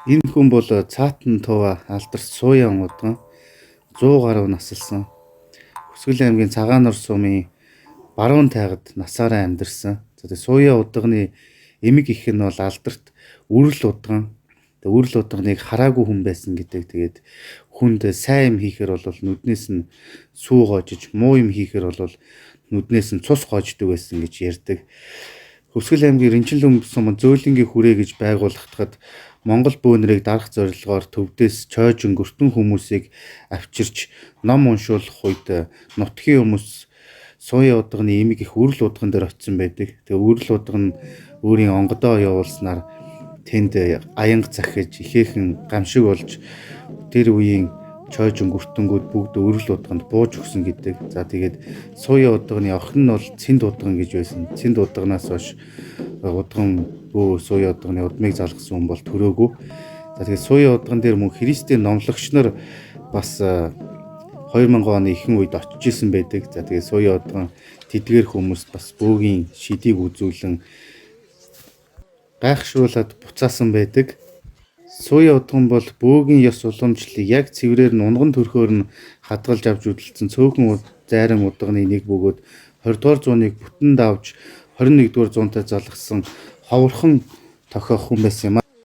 Энэ хүн бол цаатан тува алдарч сууян удган 100 гаруй насалсан. Хүсгэл аймгийн Цагаанор сумын баруун тайгад насаараа амьдарсан. За сууян удганы эмэг их нь бол алдарт үрэл удган. Үрэл удганыг хараагүй хүн байсан гэдэг. Тэгээд хүнд сайн юм хийхээр бол нүднээс нь сүү гоожиж, муу юм хийхээр бол нүднээс нь цус гоождөг байсан гэж ярьдаг. Хүсгэл аймгийн Ринчилүм сум зөөлөнгийн хүрээ гэж байгуулагдахад Монгол бөөнрийг дарах зорилгоор төвдөөс чойжин гөртөн хүмүүсийг авчирч ном уншуулах үед нутгийн хүмүүс сууян удганы эмэг их үрэл удган дээр очисон байдаг. Тэгээ үрэл удган өөрийн онгодоо явуулснаар тэнд аянга захиж ихээхэн гамшиг болж тэр үеийн чойжин гөртөнгүүд бүгд үрэл удганд бууж өгсөн гэдэг. За тэгээд сууян удганы охин нь бол цэнд удган гэж байсан. Цэнд удганаас хойш удган бөө сууян удганы удмыг залгасан хүн бол төрөөгүй. За тэгээд сууян удган дээр мөн Христийн номлогч нар бас 2000 оны ихэнх үед очиж исэн байдаг. За тэгээд сууян удган тэдгээр хүмүүс бас бөөгийн шидийг үзүүлэн гайхшруулад буцаасан байдаг. Сууян удган бол бөөгийн ёс уламжлалыг яг цэврээр нь унган төрхөөр нь хадгалж авч үдэлсэн цөөхөн зайран удганы нэг бөгөөд 20 дугаар зууныг бүтэн давж 21 дугаар зуунтай залгасан ховорхон тохиох хүн байсан юм.